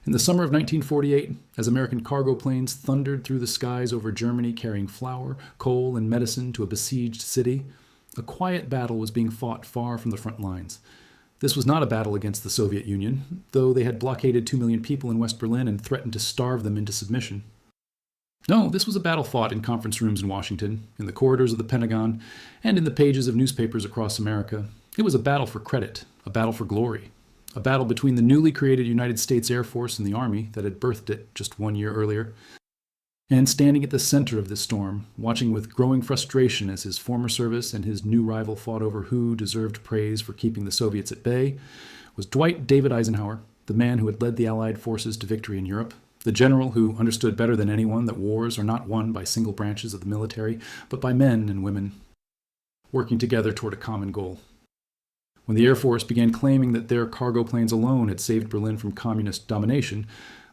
In the summer of 1948, as American cargo planes thundered through the skies over Germany carrying flour, coal, and medicine to a besieged city, a quiet battle was being fought far from the front lines. This was not a battle against the Soviet Union, though they had blockaded 2 million people in West Berlin and threatened to starve them into submission. No, this was a battle fought in conference rooms in Washington, in the corridors of the Pentagon, and in the pages of newspapers across America. It was a battle for credit, a battle for glory, a battle between the newly created United States Air Force and the Army that had birthed it just 1 year earlier. And standing at the center of this storm, watching with growing frustration as his former service and his new rival fought over who deserved praise for keeping the Soviets at bay, was Dwight David Eisenhower, the man who had led the Allied forces to victory in Europe, the general who understood better than anyone that wars are not won by single branches of the military, but by men and women working together toward a common goal. When the Air Force began claiming that their cargo planes alone had saved Berlin from communist domination,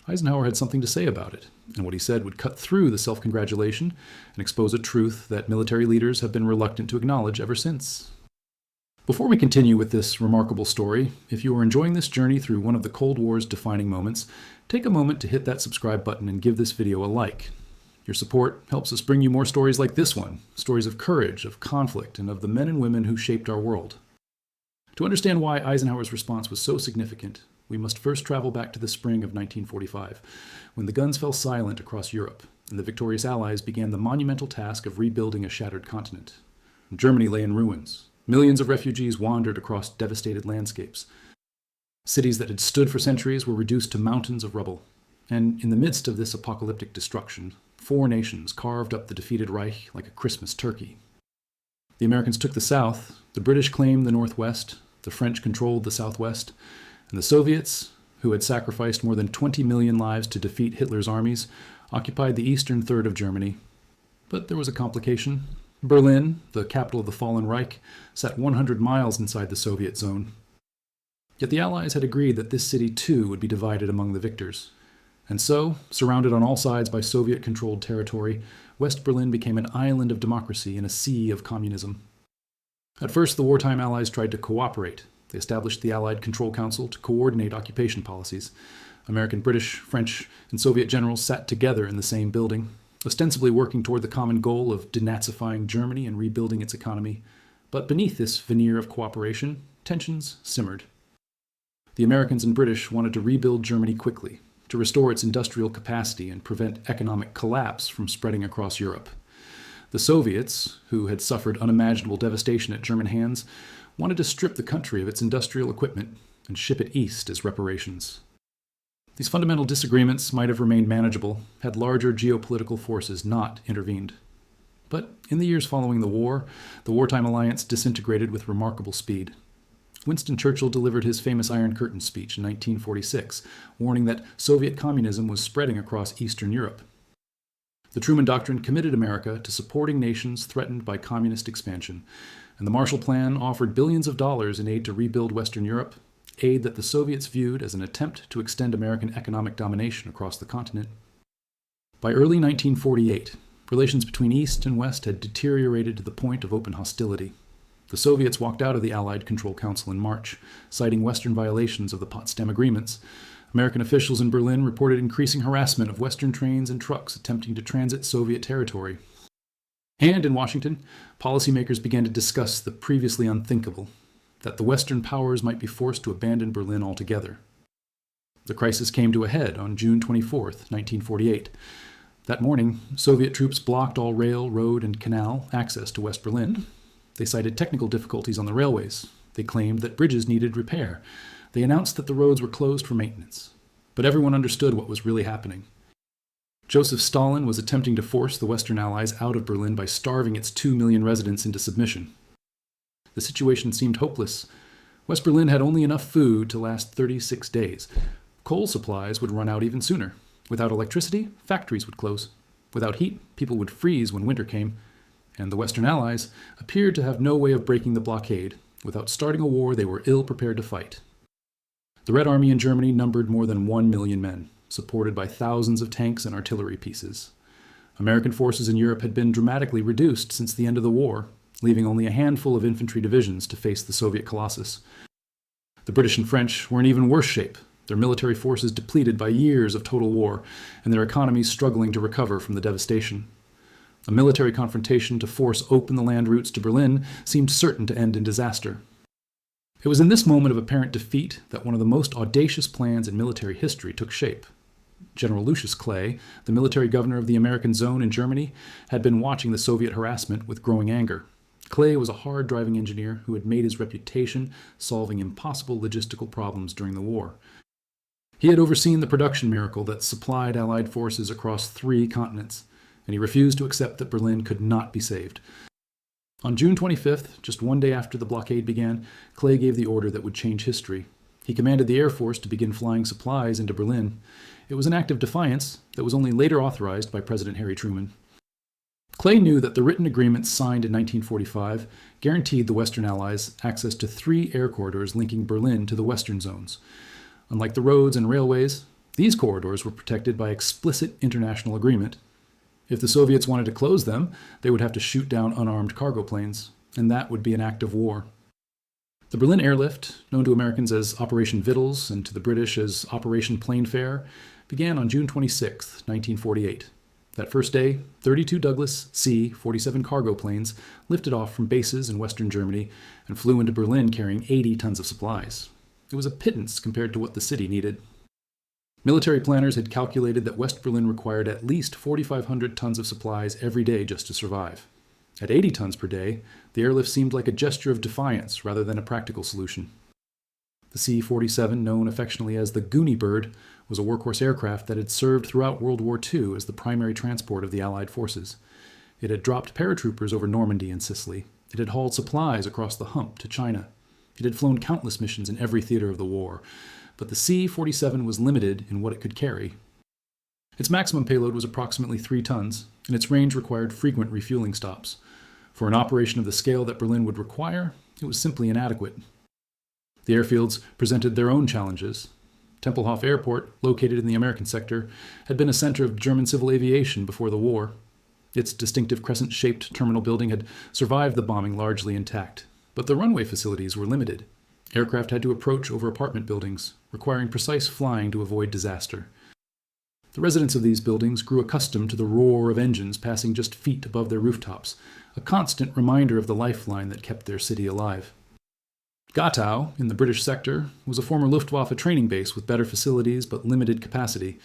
Eisenhower had something to say about it, and what he said would cut through the self-congratulation and expose a truth that military leaders have been reluctant to acknowledge ever since. Before we continue with this remarkable story, if you are enjoying this journey through one of the Cold War's defining moments, take a moment to hit that subscribe button and give this video a like. Your support helps us bring you more stories like this one, stories of courage, of conflict, and of the men and women who shaped our world. To understand why Eisenhower's response was so significant, we must first travel back to the spring of 1945, when the guns fell silent across Europe, and the victorious Allies began the monumental task of rebuilding a shattered continent. Germany lay in ruins. Millions of refugees wandered across devastated landscapes. Cities that had stood for centuries were reduced to mountains of rubble. And in the midst of this apocalyptic destruction, 4 nations carved up the defeated Reich like a Christmas turkey. The Americans took the south, the British claimed the northwest, the French controlled the southwest, and the Soviets, who had sacrificed more than 20 million lives to defeat Hitler's armies, occupied the eastern third of Germany. But there was a complication. Berlin, the capital of the fallen Reich, sat 100 miles inside the Soviet zone. Yet the Allies had agreed that this city too would be divided among the victors. And so, surrounded on all sides by Soviet-controlled territory, West Berlin became an island of democracy in a sea of communism. At first, the wartime Allies tried to cooperate. They established the Allied Control Council to coordinate occupation policies. American, British, French, and Soviet generals sat together in the same building, ostensibly working toward the common goal of denazifying Germany and rebuilding its economy. But beneath this veneer of cooperation, tensions simmered. The Americans and British wanted to rebuild Germany quickly, to restore its industrial capacity and prevent economic collapse from spreading across Europe. The Soviets, who had suffered unimaginable devastation at German hands, wanted to strip the country of its industrial equipment and ship it east as reparations. These fundamental disagreements might have remained manageable had larger geopolitical forces not intervened. But in the years following the war, the wartime alliance disintegrated with remarkable speed. Winston Churchill delivered his famous Iron Curtain speech in 1946, warning that Soviet communism was spreading across Eastern Europe. The Truman Doctrine committed America to supporting nations threatened by communist expansion, and the Marshall Plan offered billions of dollars in aid to rebuild Western Europe, aid that the Soviets viewed as an attempt to extend American economic domination across the continent. By early 1948, relations between East and West had deteriorated to the point of open hostility. The Soviets walked out of the Allied Control Council in March, citing Western violations of the Potsdam Agreements. American officials in Berlin reported increasing harassment of Western trains and trucks attempting to transit Soviet territory. And in Washington, policymakers began to discuss the previously unthinkable, that the Western powers might be forced to abandon Berlin altogether. The crisis came to a head on June 24, 1948. That morning, Soviet troops blocked all rail, road, and canal access to West Berlin. They cited technical difficulties on the railways. They claimed that bridges needed repair. They announced that the roads were closed for maintenance. But everyone understood what was really happening. Joseph Stalin was attempting to force the Western Allies out of Berlin by starving its 2 million residents into submission. The situation seemed hopeless. West Berlin had only enough food to last 36 days. Coal supplies would run out even sooner. Without electricity, factories would close. Without heat, people would freeze when winter came. And the Western Allies appeared to have no way of breaking the blockade. Without starting a war, they were ill prepared to fight. The Red Army in Germany numbered more than 1 million men, supported by thousands of tanks and artillery pieces. American forces in Europe had been dramatically reduced since the end of the war, leaving only a handful of infantry divisions to face the Soviet colossus. The British and French were in even worse shape. their military forces depleted by years of total war, and their economies struggling to recover from the devastation. A military confrontation to force open the land routes to Berlin seemed certain to end in disaster. It was in this moment of apparent defeat that one of the most audacious plans in military history took shape. General Lucius Clay, the military governor of the American zone in Germany, had been watching the Soviet harassment with growing anger. Clay was a hard-driving engineer who had made his reputation solving impossible logistical problems during the war. He had overseen the production miracle that supplied Allied forces across 3 continents, and he refused to accept that Berlin could not be saved. On June 25th, just one day after the blockade began, Clay gave the order that would change history. He commanded the Air Force to begin flying supplies into Berlin. It was an act of defiance that was only later authorized by President Harry Truman. Clay knew that the written agreements signed in 1945 guaranteed the Western Allies access to 3 air corridors linking Berlin to the Western zones. Unlike the roads and railways, these corridors were protected by explicit international agreement. If the Soviets wanted to close them, they would have to shoot down unarmed cargo planes, and that would be an act of war. The Berlin airlift, known to Americans as Operation Vittles and to the British as Operation Plainfare, began on June 26, 1948. That first day, 32 Douglas C-47 cargo planes lifted off from bases in western Germany and flew into Berlin carrying 80 tons of supplies. It was a pittance compared to what the city needed. Military planners had calculated that West Berlin required at least 4,500 tons of supplies every day just to survive. At 80 tons per day, the airlift seemed like a gesture of defiance rather than a practical solution. The C-47, known affectionately as the Goonie Bird, was a workhorse aircraft that had served throughout World War II as the primary transport of the Allied forces. It had dropped paratroopers over Normandy and Sicily. It had hauled supplies across the hump to China. It had flown countless missions in every theater of the war. But the C-47 was limited in what it could carry. Its maximum payload was approximately 3 tons, and its range required frequent refueling stops. For an operation of the scale that Berlin would require, it was simply inadequate. The airfields presented their own challenges. Tempelhof Airport, located in the American sector, had been a center of German civil aviation before the war. Its distinctive crescent-shaped terminal building had survived the bombing largely intact, but the runway facilities were limited. Aircraft had to approach over apartment buildings, requiring precise flying to avoid disaster. The residents of these buildings grew accustomed to the roar of engines passing just feet above their rooftops, a constant reminder of the lifeline that kept their city alive. Gatow, in the British sector, was a former Luftwaffe training base with better facilities but limited capacity.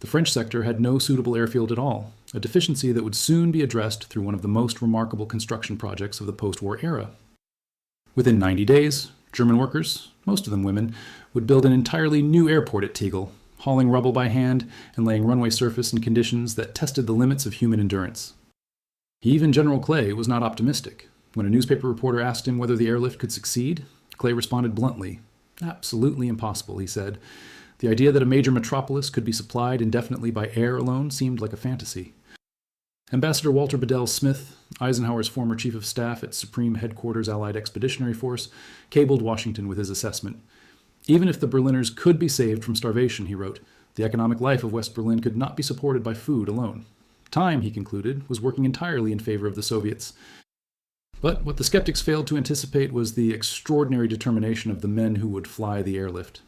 The French sector had no suitable airfield at all, a deficiency that would soon be addressed through one of the most remarkable construction projects of the post-war era. Within 90 days, German workers, most of them women, would build an entirely new airport at Tegel, hauling rubble by hand and laying runway surface in conditions that tested the limits of human endurance. Even General Clay was not optimistic. When a newspaper reporter asked him whether the airlift could succeed, Clay responded bluntly. "Absolutely impossible," he said. The idea that a major metropolis could be supplied indefinitely by air alone seemed like a fantasy. Ambassador Walter Bedell Smith, Eisenhower's former chief of staff at Supreme Headquarters Allied Expeditionary Force, cabled Washington with his assessment. Even if the Berliners could be saved from starvation, he wrote, the economic life of West Berlin could not be supported by food alone. Time, he concluded, was working entirely in favor of the Soviets. But what the skeptics failed to anticipate was the extraordinary determination of the men who would fly the airlift.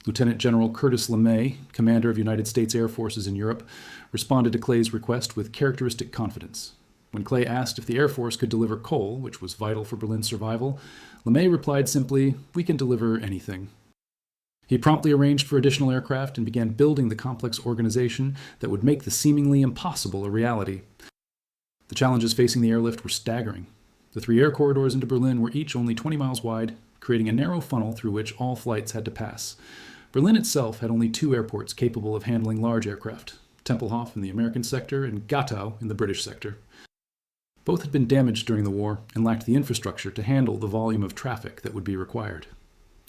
Lieutenant General Curtis LeMay, commander of United States Air Forces in Europe, responded to Clay's request with characteristic confidence. When Clay asked if the Air Force could deliver coal, which was vital for Berlin's survival, LeMay replied simply, "We can deliver anything." He promptly arranged for additional aircraft and began building the complex organization that would make the seemingly impossible a reality. The challenges facing the airlift were staggering. The 3 air corridors into Berlin were each only 20 miles wide, creating a narrow funnel through which all flights had to pass. Berlin itself had only 2 airports capable of handling large aircraft, Tempelhof in the American sector and Gatow in the British sector. Both had been damaged during the war and lacked the infrastructure to handle the volume of traffic that would be required.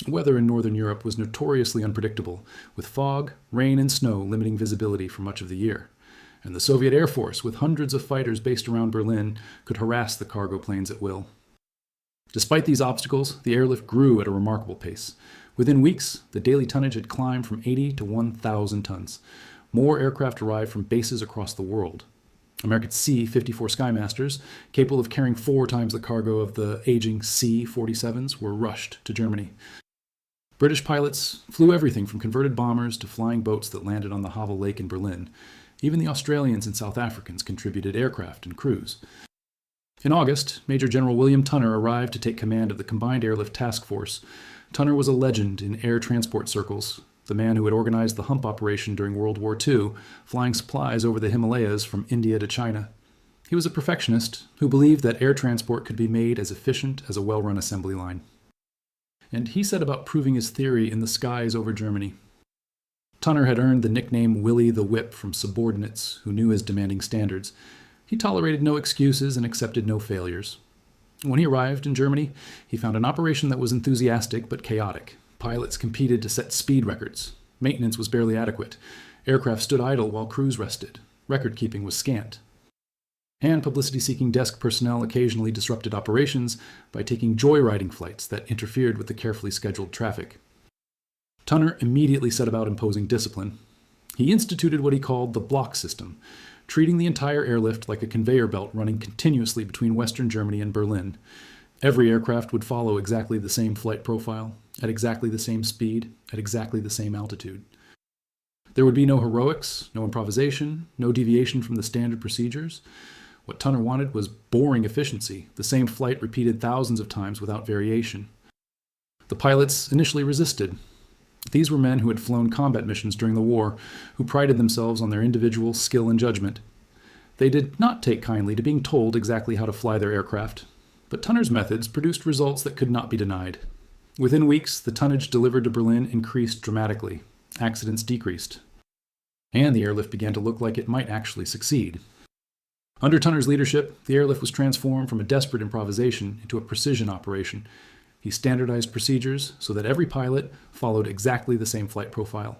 Weather in northern Europe was notoriously unpredictable, with fog, rain, and snow limiting visibility for much of the year. And the Soviet Air Force, with hundreds of fighters based around Berlin, could harass the cargo planes at will. Despite these obstacles, the airlift grew at a remarkable pace. Within weeks, the daily tonnage had climbed from 80 to 1,000 tons. More aircraft arrived from bases across the world. American C-54 Skymasters, capable of carrying 4 times the cargo of the aging C-47s, were rushed to Germany. British pilots flew everything from converted bombers to flying boats that landed on the Havel Lake in Berlin. Even the Australians and South Africans contributed aircraft and crews. In August, Major General William Tunner arrived to take command of the Combined Airlift Task Force. Tunner was a legend in air transport circles, the man who had organized the Hump operation during World War II, flying supplies over the Himalayas from India to China. He was a perfectionist who believed that air transport could be made as efficient as a well-run assembly line. And he set about proving his theory in the skies over Germany. Tunner had earned the nickname Willie the Whip from subordinates who knew his demanding standards. He tolerated no excuses and accepted no failures. When he arrived in Germany, he found an operation that was enthusiastic but chaotic. Pilots competed to set speed records. Maintenance was barely adequate. Aircraft stood idle while crews rested. Record-keeping was scant. And publicity-seeking desk personnel occasionally disrupted operations by taking joyriding flights that interfered with the carefully scheduled traffic. Tunner immediately set about imposing discipline. He instituted what he called the block system, treating the entire airlift like a conveyor belt running continuously between Western Germany and Berlin. Every aircraft would follow exactly the same flight profile, at exactly the same speed, at exactly the same altitude. There would be no heroics, no improvisation, no deviation from the standard procedures. What Tunner wanted was boring efficiency, the same flight repeated thousands of times without variation. The pilots initially resisted. These were men who had flown combat missions during the war, who prided themselves on their individual skill and judgment. They did not take kindly to being told exactly how to fly their aircraft, but Tunner's methods produced results that could not be denied. Within weeks, the tonnage delivered to Berlin increased dramatically. Accidents decreased. And the airlift began to look like it might actually succeed. Under Tunner's leadership, the airlift was transformed from a desperate improvisation into a precision operation. He standardized procedures so that every pilot followed exactly the same flight profile.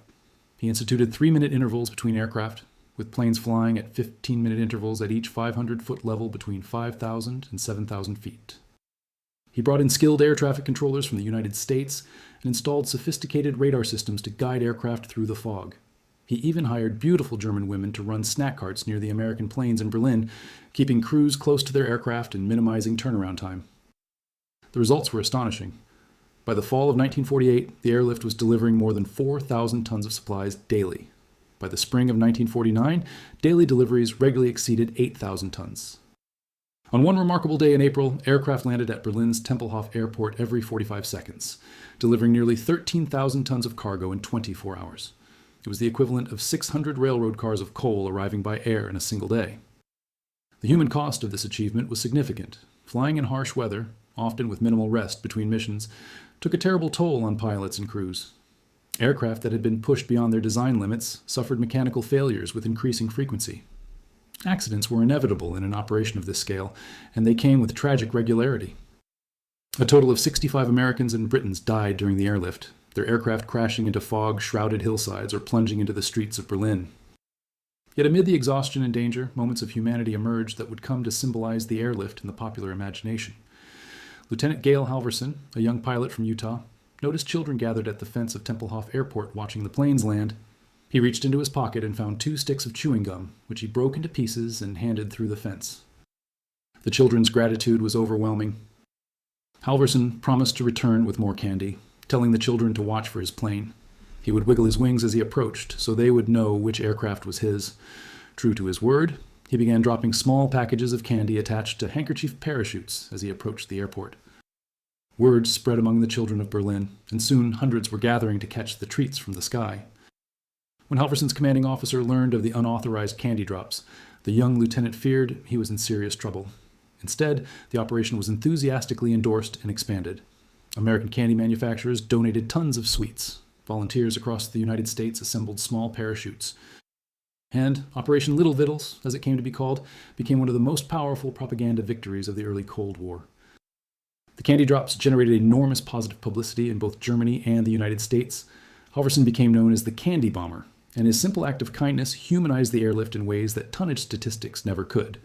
He instituted 3-minute intervals between aircraft, with planes flying at 15-minute intervals at each 500-foot level between 5,000 and 7,000 feet. He brought in skilled air traffic controllers from the United States and installed sophisticated radar systems to guide aircraft through the fog. He even hired beautiful German women to run snack carts near the American planes in Berlin, keeping crews close to their aircraft and minimizing turnaround time. The results were astonishing. By the fall of 1948, the airlift was delivering more than 4,000 tons of supplies daily. By the spring of 1949, daily deliveries regularly exceeded 8,000 tons. On one remarkable day in April, aircraft landed at Berlin's Tempelhof Airport every 45 seconds, delivering nearly 13,000 tons of cargo in 24 hours. It was the equivalent of 600 railroad cars of coal arriving by air in a single day. The human cost of this achievement was significant. Flying in harsh weather, often with minimal rest between missions, took a terrible toll on pilots and crews. Aircraft that had been pushed beyond their design limits suffered mechanical failures with increasing frequency. Accidents were inevitable in an operation of this scale, and they came with tragic regularity. A total of 65 Americans and Britons died during the airlift, their aircraft crashing into fog-shrouded hillsides or plunging into the streets of Berlin. Yet amid the exhaustion and danger, moments of humanity emerged that would come to symbolize the airlift in the popular imagination. Lieutenant Gale Halverson, a young pilot from Utah, noticed children gathered at the fence of Tempelhof Airport watching the planes land. He reached into his pocket and found 2 sticks of chewing gum, which he broke into pieces and handed through the fence. The children's gratitude was overwhelming. Halverson promised to return with more candy, telling the children to watch for his plane. He would wiggle his wings as he approached, so they would know which aircraft was his. True to his word, he began dropping small packages of candy attached to handkerchief parachutes as he approached the airport. Word spread among the children of Berlin, and soon hundreds were gathering to catch the treats from the sky. When Halverson's commanding officer learned of the unauthorized candy drops, the young lieutenant feared he was in serious trouble. Instead, the operation was enthusiastically endorsed and expanded. American candy manufacturers donated tons of sweets. Volunteers across the United States assembled small parachutes. And Operation Little Vittles, as it came to be called, became one of the most powerful propaganda victories of the early Cold War. The candy drops generated enormous positive publicity in both Germany and the United States. Halverson became known as the Candy Bomber, and his simple act of kindness humanized the airlift in ways that tonnage statistics never could.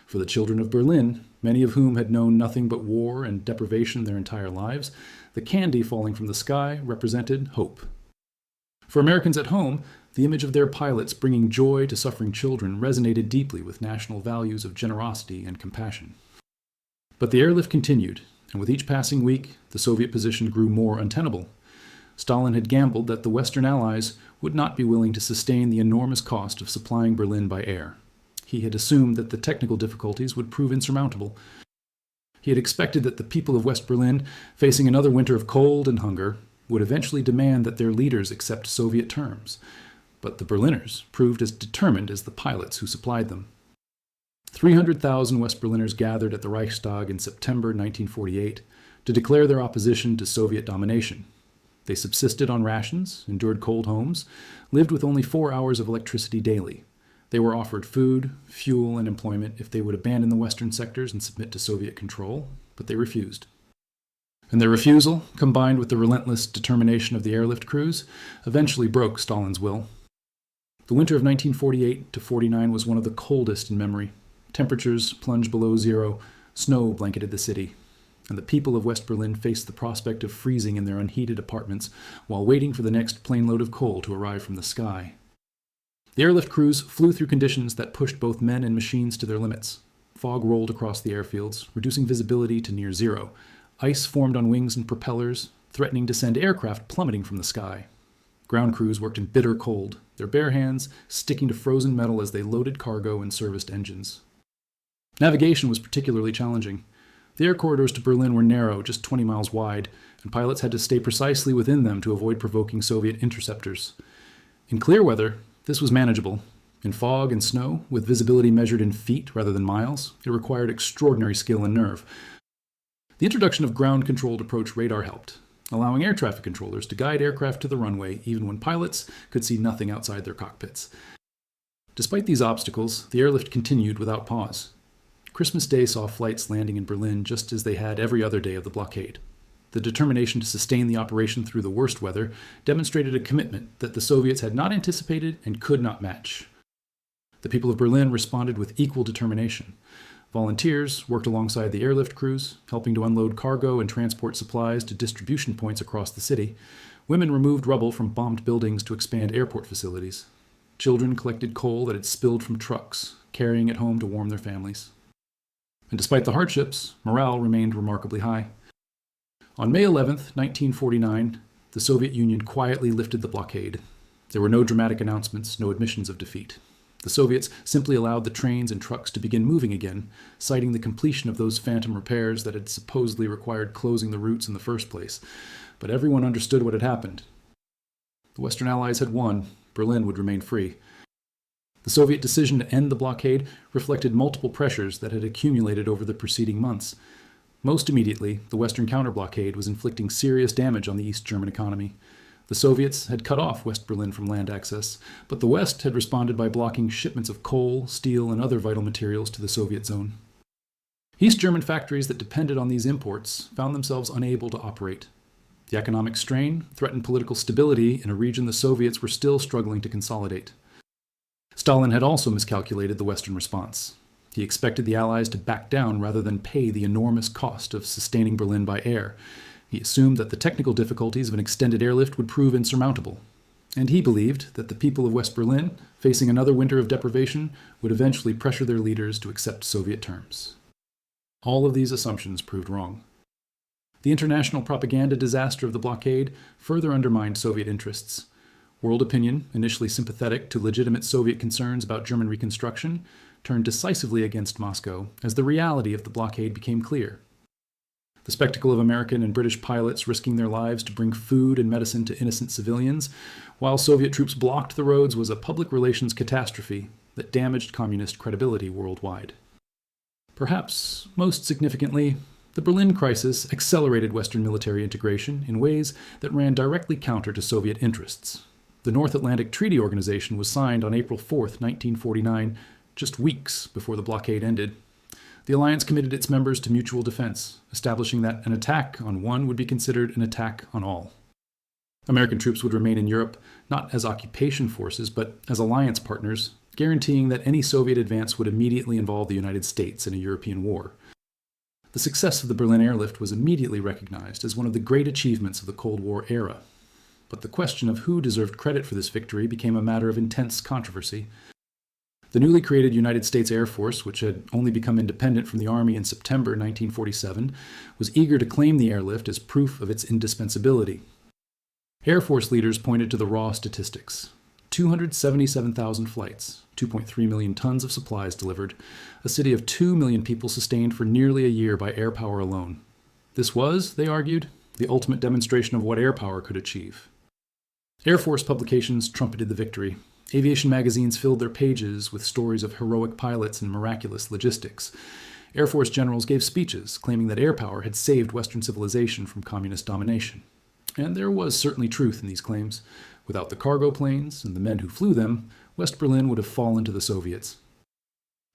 For the children of Berlin, many of whom had known nothing but war and deprivation their entire lives, the candy falling from the sky represented hope. For Americans at home, the image of their pilots bringing joy to suffering children resonated deeply with national values of generosity and compassion. But the airlift continued, and with each passing week, the Soviet position grew more untenable. Stalin had gambled that the Western Allies would not be willing to sustain the enormous cost of supplying Berlin by air. He had assumed that the technical difficulties would prove insurmountable. He had expected that the people of West Berlin, facing another winter of cold and hunger, would eventually demand that their leaders accept Soviet terms. But the Berliners proved as determined as the pilots who supplied them. 300,000 West Berliners gathered at the Reichstag in September 1948 to declare their opposition to Soviet domination. They subsisted on rations, endured cold homes, lived with only 4 hours of electricity daily. They were offered food, fuel, and employment if they would abandon the western sectors and submit to Soviet control, but they refused. And their refusal, combined with the relentless determination of the airlift crews, eventually broke Stalin's will. The winter of 1948 to 49 was one of the coldest in memory. Temperatures plunged below zero, snow blanketed the city, and the people of West Berlin faced the prospect of freezing in their unheated apartments while waiting for the next plane load of coal to arrive from the sky. The airlift crews flew through conditions that pushed both men and machines to their limits. Fog rolled across the airfields, reducing visibility to near zero. Ice formed on wings and propellers, threatening to send aircraft plummeting from the sky. Ground crews worked in bitter cold, their bare hands sticking to frozen metal as they loaded cargo and serviced engines. Navigation was particularly challenging. The air corridors to Berlin were narrow, just 20 miles wide, and pilots had to stay precisely within them to avoid provoking Soviet interceptors. In clear weather, this was manageable. In fog and snow, with visibility measured in feet rather than miles, it required extraordinary skill and nerve. The introduction of ground-controlled approach radar helped, allowing air traffic controllers to guide aircraft to the runway even when pilots could see nothing outside their cockpits. Despite these obstacles, the airlift continued without pause. Christmas Day saw flights landing in Berlin just as they had every other day of the blockade. The determination to sustain the operation through the worst weather demonstrated a commitment that the Soviets had not anticipated and could not match. The people of Berlin responded with equal determination. Volunteers worked alongside the airlift crews, helping to unload cargo and transport supplies to distribution points across the city. Women removed rubble from bombed buildings to expand airport facilities. Children collected coal that had spilled from trucks, carrying it home to warm their families. And despite the hardships, morale remained remarkably high. On May 11, 1949, the Soviet Union quietly lifted the blockade. There were no dramatic announcements, no admissions of defeat. The Soviets simply allowed the trains and trucks to begin moving again, citing the completion of those phantom repairs that had supposedly required closing the routes in the first place. But everyone understood what had happened. The Western Allies had won. Berlin would remain free. The Soviet decision to end the blockade reflected multiple pressures that had accumulated over the preceding months. Most immediately, the Western counter-blockade was inflicting serious damage on the East German economy. The Soviets had cut off West Berlin from land access, but the West had responded by blocking shipments of coal, steel, and other vital materials to the Soviet zone. East German factories that depended on these imports found themselves unable to operate. The economic strain threatened political stability in a region the Soviets were still struggling to consolidate. Stalin had also miscalculated the Western response. He expected the Allies to back down rather than pay the enormous cost of sustaining Berlin by air. He assumed that the technical difficulties of an extended airlift would prove insurmountable. And he believed that the people of West Berlin, facing another winter of deprivation, would eventually pressure their leaders to accept Soviet terms. All of these assumptions proved wrong. The international propaganda disaster of the blockade further undermined Soviet interests. World opinion, initially sympathetic to legitimate Soviet concerns about German reconstruction, turned decisively against Moscow as the reality of the blockade became clear. The spectacle of American and British pilots risking their lives to bring food and medicine to innocent civilians, while Soviet troops blocked the roads, was a public relations catastrophe that damaged communist credibility worldwide. Perhaps most significantly, the Berlin crisis accelerated Western military integration in ways that ran directly counter to Soviet interests. The North Atlantic Treaty Organization was signed on April 4, 1949, just weeks before the blockade ended. The alliance committed its members to mutual defense, establishing that an attack on one would be considered an attack on all. American troops would remain in Europe not as occupation forces, but as alliance partners, guaranteeing that any Soviet advance would immediately involve the United States in a European war. The success of the Berlin airlift was immediately recognized as one of the great achievements of the Cold War era. But the question of who deserved credit for this victory became a matter of intense controversy. The newly created United States Air Force, which had only become independent from the Army in September 1947, was eager to claim the airlift as proof of its indispensability. Air Force leaders pointed to the raw statistics. 277,000 flights, 2.3 million tons of supplies delivered, a city of 2 million people sustained for nearly a year by air power alone. This was, they argued, the ultimate demonstration of what air power could achieve. Air Force publications trumpeted the victory. Aviation magazines filled their pages with stories of heroic pilots and miraculous logistics. Air Force generals gave speeches claiming that air power had saved Western civilization from communist domination. And there was certainly truth in these claims. Without the cargo planes and the men who flew them, West Berlin would have fallen to the Soviets.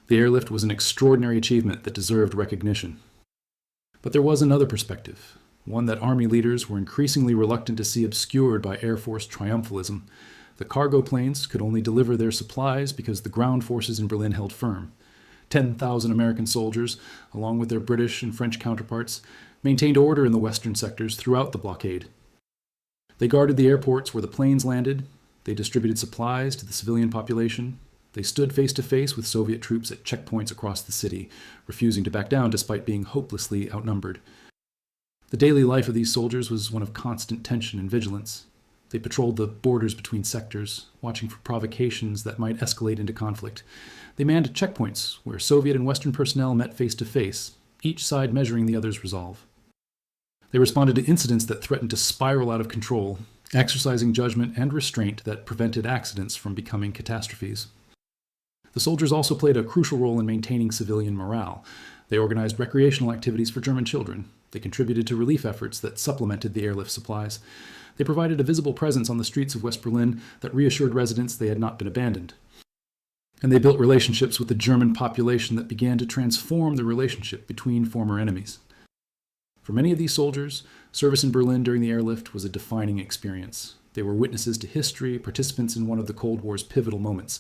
The airlift was an extraordinary achievement that deserved recognition. But there was another perspective, one that Army leaders were increasingly reluctant to see obscured by Air Force triumphalism. The cargo planes could only deliver their supplies because the ground forces in Berlin held firm. 10,000 American soldiers, along with their British and French counterparts, maintained order in the western sectors throughout the blockade. They guarded the airports where the planes landed. They distributed supplies to the civilian population. They stood face to face with Soviet troops at checkpoints across the city, refusing to back down despite being hopelessly outnumbered. The daily life of these soldiers was one of constant tension and vigilance. They patrolled the borders between sectors, watching for provocations that might escalate into conflict. They manned checkpoints where Soviet and Western personnel met face to face, each side measuring the other's resolve. They responded to incidents that threatened to spiral out of control, exercising judgment and restraint that prevented accidents from becoming catastrophes. The soldiers also played a crucial role in maintaining civilian morale. They organized recreational activities for German children. They contributed to relief efforts that supplemented the airlift supplies. They provided a visible presence on the streets of West Berlin that reassured residents they had not been abandoned. And they built relationships with the German population that began to transform the relationship between former enemies. For many of these soldiers, service in Berlin during the airlift was a defining experience. They were witnesses to history, participants in one of the Cold War's pivotal moments.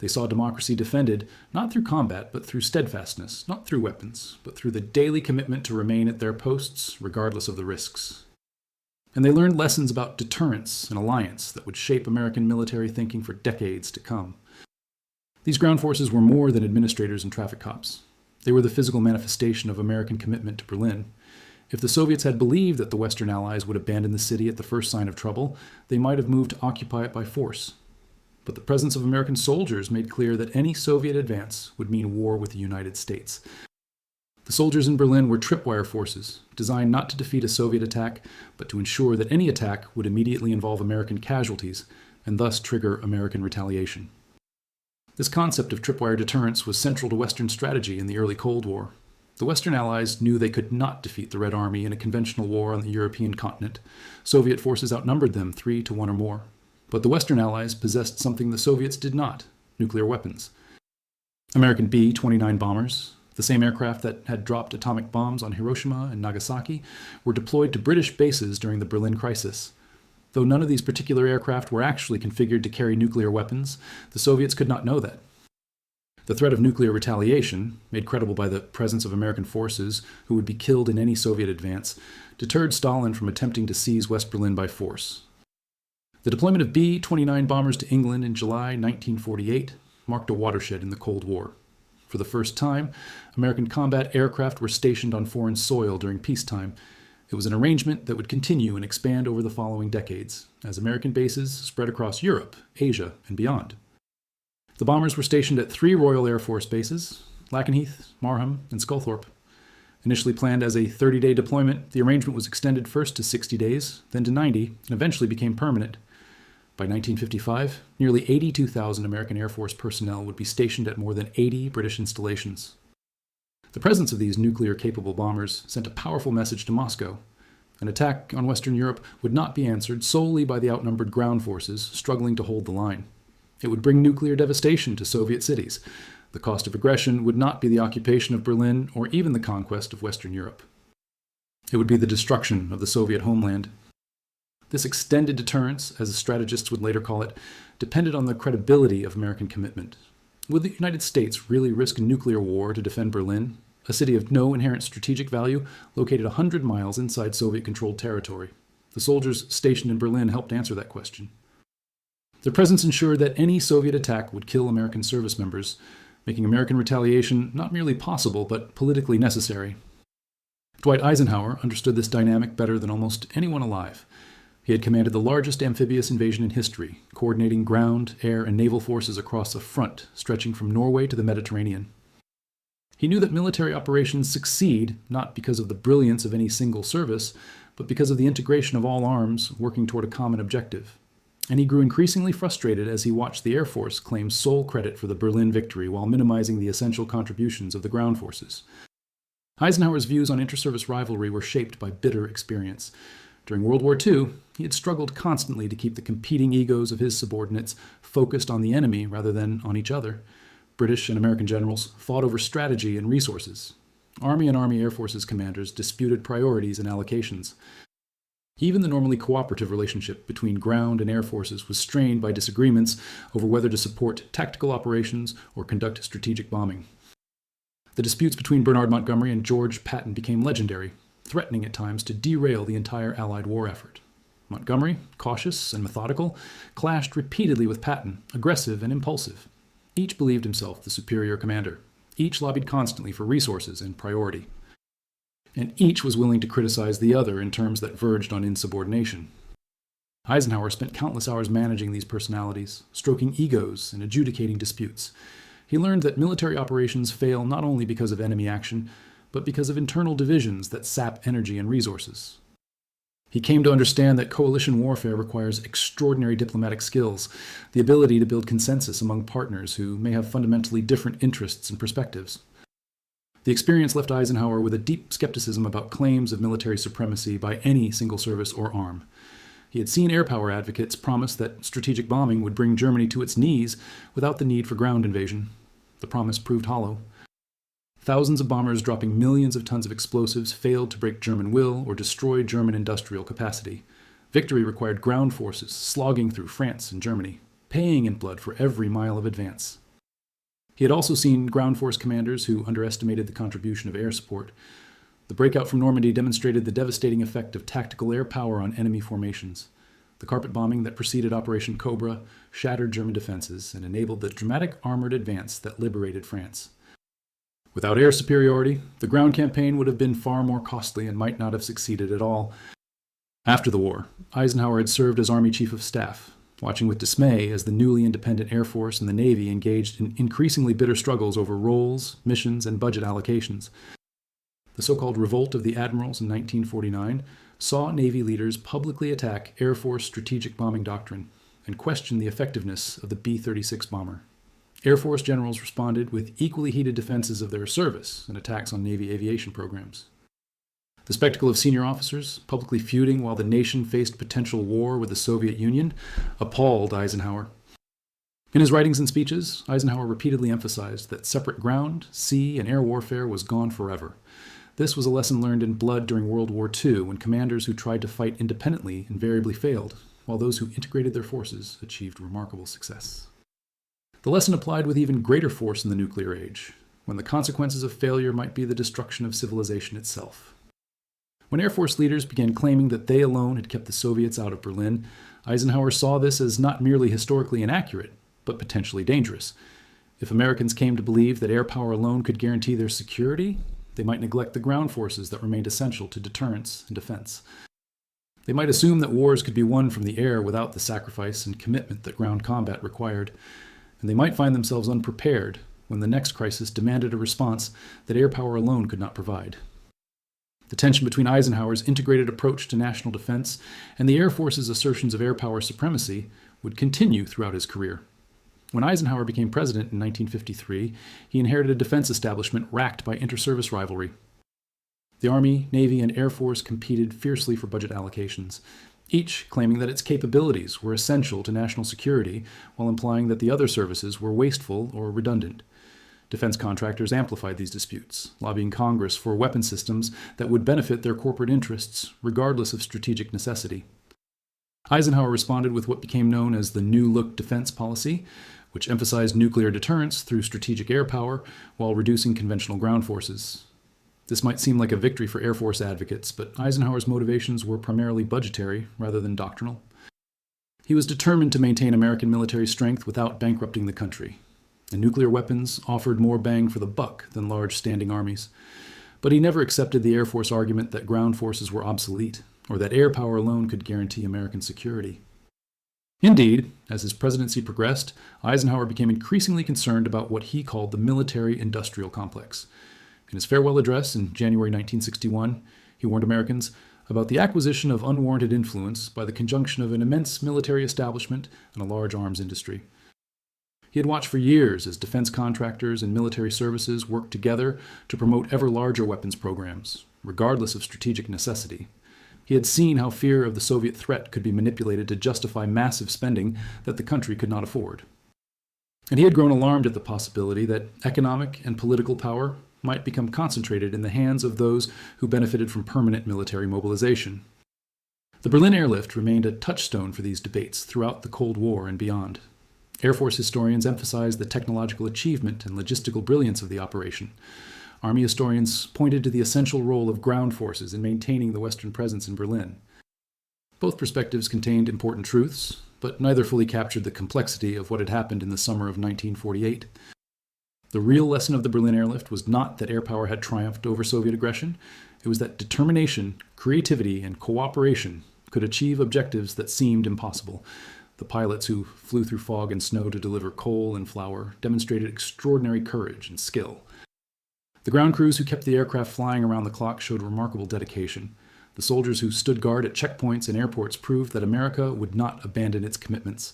They saw democracy defended, not through combat, but through steadfastness, not through weapons, but through the daily commitment to remain at their posts, regardless of the risks. And they learned lessons about deterrence and alliance that would shape American military thinking for decades to come. These ground forces were more than administrators and traffic cops. They were the physical manifestation of American commitment to Berlin. If the Soviets had believed that the Western Allies would abandon the city at the first sign of trouble, they might have moved to occupy it by force. But the presence of American soldiers made clear that any Soviet advance would mean war with the United States. The soldiers in Berlin were tripwire forces, designed not to defeat a Soviet attack, but to ensure that any attack would immediately involve American casualties, and thus trigger American retaliation. This concept of tripwire deterrence was central to Western strategy in the early Cold War. The Western Allies knew they could not defeat the Red Army in a conventional war on the European continent. Soviet forces outnumbered them 3 to 1 or more. But the Western Allies possessed something the Soviets did not: nuclear weapons. American B-29 bombers, the same aircraft that had dropped atomic bombs on Hiroshima and Nagasaki, were deployed to British bases during the Berlin crisis. Though none of these particular aircraft were actually configured to carry nuclear weapons, the Soviets could not know that. The threat of nuclear retaliation, made credible by the presence of American forces who would be killed in any Soviet advance, deterred Stalin from attempting to seize West Berlin by force. The deployment of B-29 bombers to England in July 1948 marked a watershed in the Cold War. For the first time, American combat aircraft were stationed on foreign soil during peacetime. It was an arrangement that would continue and expand over the following decades, as American bases spread across Europe, Asia, and beyond. The bombers were stationed at 3 Royal Air Force bases: Lakenheath, Marham, and Sculthorpe. Initially planned as a 30-day deployment, the arrangement was extended first to 60 days, then to 90, and eventually became permanent. By 1955, nearly 82,000 American Air Force personnel would be stationed at more than 80 British installations. The presence of these nuclear-capable bombers sent a powerful message to Moscow. An attack on Western Europe would not be answered solely by the outnumbered ground forces struggling to hold the line. It would bring nuclear devastation to Soviet cities. The cost of aggression would not be the occupation of Berlin or even the conquest of Western Europe. It would be the destruction of the Soviet homeland. This extended deterrence, as the strategists would later call it, depended on the credibility of American commitment. Would the United States really risk a nuclear war to defend Berlin, a city of no inherent strategic value, located 100 miles inside Soviet-controlled territory? The soldiers stationed in Berlin helped answer that question. Their presence ensured that any Soviet attack would kill American service members, making American retaliation not merely possible, but politically necessary. Dwight Eisenhower understood this dynamic better than almost anyone alive. He had commanded the largest amphibious invasion in history, coordinating ground, air, and naval forces across a front stretching from Norway to the Mediterranean. He knew that military operations succeed not because of the brilliance of any single service, but because of the integration of all arms working toward a common objective. And he grew increasingly frustrated as he watched the Air Force claim sole credit for the Berlin victory while minimizing the essential contributions of the ground forces. Eisenhower's views on inter-service rivalry were shaped by bitter experience. During World War II, he had struggled constantly to keep the competing egos of his subordinates focused on the enemy rather than on each other. British and American generals fought over strategy and resources. Army and Army Air Forces commanders disputed priorities and allocations. Even the normally cooperative relationship between ground and air forces was strained by disagreements over whether to support tactical operations or conduct strategic bombing. The disputes between Bernard Montgomery and George Patton became legendary, threatening at times to derail the entire Allied war effort. Montgomery, cautious and methodical, clashed repeatedly with Patton, aggressive and impulsive. Each believed himself the superior commander. Each lobbied constantly for resources and priority. And each was willing to criticize the other in terms that verged on insubordination. Eisenhower spent countless hours managing these personalities, stroking egos and adjudicating disputes. He learned that military operations fail not only because of enemy action, but because of internal divisions that sap energy and resources. He came to understand that coalition warfare requires extraordinary diplomatic skills, the ability to build consensus among partners who may have fundamentally different interests and perspectives. The experience left Eisenhower with a deep skepticism about claims of military supremacy by any single service or arm. He had seen air power advocates promise that strategic bombing would bring Germany to its knees without the need for ground invasion. The promise proved hollow. Thousands of bombers dropping millions of tons of explosives failed to break German will or destroy German industrial capacity. Victory required ground forces slogging through France and Germany, paying in blood for every mile of advance. He had also seen ground force commanders who underestimated the contribution of air support. The breakout from Normandy demonstrated the devastating effect of tactical air power on enemy formations. The carpet bombing that preceded Operation Cobra shattered German defenses and enabled the dramatic armored advance that liberated France. Without air superiority, the ground campaign would have been far more costly and might not have succeeded at all. After the war, Eisenhower had served as Army Chief of Staff, watching with dismay as the newly independent Air Force and the Navy engaged in increasingly bitter struggles over roles, missions, and budget allocations. The so-called Revolt of the Admirals in 1949 saw Navy leaders publicly attack Air Force strategic bombing doctrine and question the effectiveness of the B-36 bomber. Air Force generals responded with equally heated defenses of their service and attacks on Navy aviation programs. The spectacle of senior officers publicly feuding while the nation faced potential war with the Soviet Union appalled Eisenhower. In his writings and speeches, Eisenhower repeatedly emphasized that separate ground, sea, and air warfare was gone forever. This was a lesson learned in blood during World War II, when commanders who tried to fight independently invariably failed, while those who integrated their forces achieved remarkable success. The lesson applied with even greater force in the nuclear age, when the consequences of failure might be the destruction of civilization itself. When Air Force leaders began claiming that they alone had kept the Soviets out of Berlin, Eisenhower saw this as not merely historically inaccurate, but potentially dangerous. If Americans came to believe that air power alone could guarantee their security, they might neglect the ground forces that remained essential to deterrence and defense. They might assume that wars could be won from the air without the sacrifice and commitment that ground combat required, and they might find themselves unprepared when the next crisis demanded a response that air power alone could not provide. The tension between Eisenhower's integrated approach to national defense and the Air Force's assertions of air power supremacy would continue throughout his career. When Eisenhower became president in 1953, he inherited a defense establishment racked by inter-service rivalry. The Army, Navy, and Air Force competed fiercely for budget allocations, each claiming that its capabilities were essential to national security, while implying that the other services were wasteful or redundant. Defense contractors amplified these disputes, lobbying Congress for weapon systems that would benefit their corporate interests, regardless of strategic necessity. Eisenhower responded with what became known as the New Look defense policy, which emphasized nuclear deterrence through strategic air power while reducing conventional ground forces. This might seem like a victory for Air Force advocates, but Eisenhower's motivations were primarily budgetary rather than doctrinal. He was determined to maintain American military strength without bankrupting the country, and nuclear weapons offered more bang for the buck than large standing armies. But he never accepted the Air Force argument that ground forces were obsolete, or that air power alone could guarantee American security. Indeed, as his presidency progressed, Eisenhower became increasingly concerned about what he called the military-industrial complex. In his farewell address in January 1961, he warned Americans about the acquisition of unwarranted influence by the conjunction of an immense military establishment and a large arms industry. He had watched for years as defense contractors and military services worked together to promote ever larger weapons programs, regardless of strategic necessity. He had seen how fear of the Soviet threat could be manipulated to justify massive spending that the country could not afford. And he had grown alarmed at the possibility that economic and political power might become concentrated in the hands of those who benefited from permanent military mobilization. The Berlin airlift remained a touchstone for these debates throughout the Cold War and beyond. Air Force historians emphasized the technological achievement and logistical brilliance of the operation. Army historians pointed to the essential role of ground forces in maintaining the Western presence in Berlin. Both perspectives contained important truths, but neither fully captured the complexity of what had happened in the summer of 1948. The real lesson of the Berlin airlift was not that air power had triumphed over Soviet aggression. It was that determination, creativity, and cooperation could achieve objectives that seemed impossible. The pilots who flew through fog and snow to deliver coal and flour demonstrated extraordinary courage and skill. The ground crews who kept the aircraft flying around the clock showed remarkable dedication. The soldiers who stood guard at checkpoints and airports proved that America would not abandon its commitments.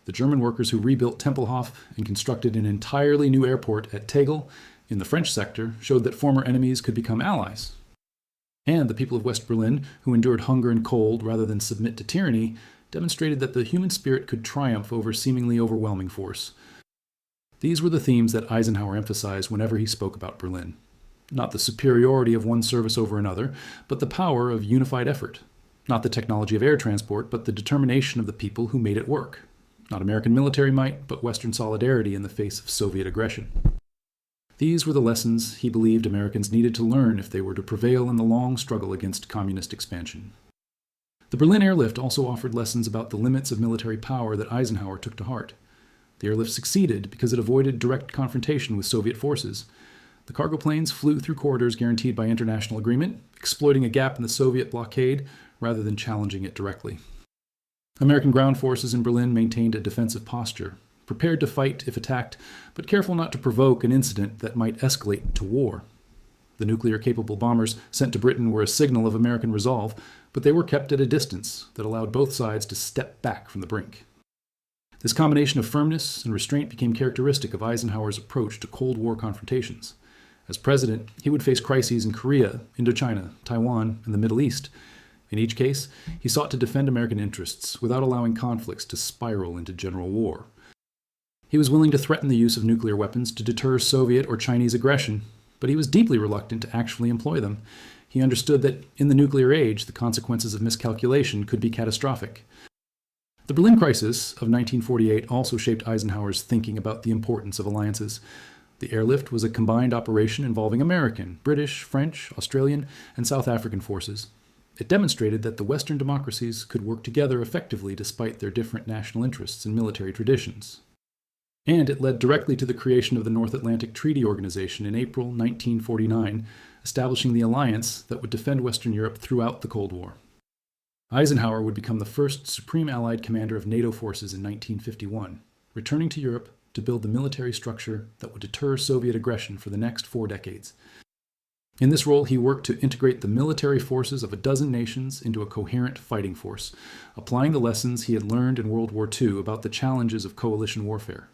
The German workers who rebuilt Tempelhof and constructed an entirely new airport at Tegel in the French sector showed that former enemies could become allies. And the people of West Berlin, who endured hunger and cold rather than submit to tyranny, demonstrated that the human spirit could triumph over seemingly overwhelming force. These were the themes that Eisenhower emphasized whenever he spoke about Berlin. Not the superiority of one service over another, but the power of unified effort. Not the technology of air transport, but the determination of the people who made it work. Not American military might, but Western solidarity in the face of Soviet aggression. These were the lessons he believed Americans needed to learn if they were to prevail in the long struggle against communist expansion. The Berlin airlift also offered lessons about the limits of military power that Eisenhower took to heart. The airlift succeeded because it avoided direct confrontation with Soviet forces. The cargo planes flew through corridors guaranteed by international agreement, exploiting a gap in the Soviet blockade rather than challenging it directly. American ground forces in Berlin maintained a defensive posture, prepared to fight if attacked, but careful not to provoke an incident that might escalate to war. The nuclear-capable bombers sent to Britain were a signal of American resolve, but they were kept at a distance that allowed both sides to step back from the brink. This combination of firmness and restraint became characteristic of Eisenhower's approach to Cold War confrontations. As president, he would face crises in Korea, Indochina, Taiwan, and the Middle East. In each case, he sought to defend American interests without allowing conflicts to spiral into general war. He was willing to threaten the use of nuclear weapons to deter Soviet or Chinese aggression, but he was deeply reluctant to actually employ them. He understood that in the nuclear age, the consequences of miscalculation could be catastrophic. The Berlin crisis of 1948 also shaped Eisenhower's thinking about the importance of alliances. The airlift was a combined operation involving American, British, French, Australian, and South African forces. It demonstrated that the Western democracies could work together effectively despite their different national interests and military traditions. And it led directly to the creation of the North Atlantic Treaty Organization in April 1949, establishing the alliance that would defend Western Europe throughout the Cold War. Eisenhower would become the first Supreme Allied Commander of NATO forces in 1951, returning to Europe to build the military structure that would deter Soviet aggression for the next 4 decades. In this role, he worked to integrate the military forces of a dozen nations into a coherent fighting force, applying the lessons he had learned in World War II about the challenges of coalition warfare.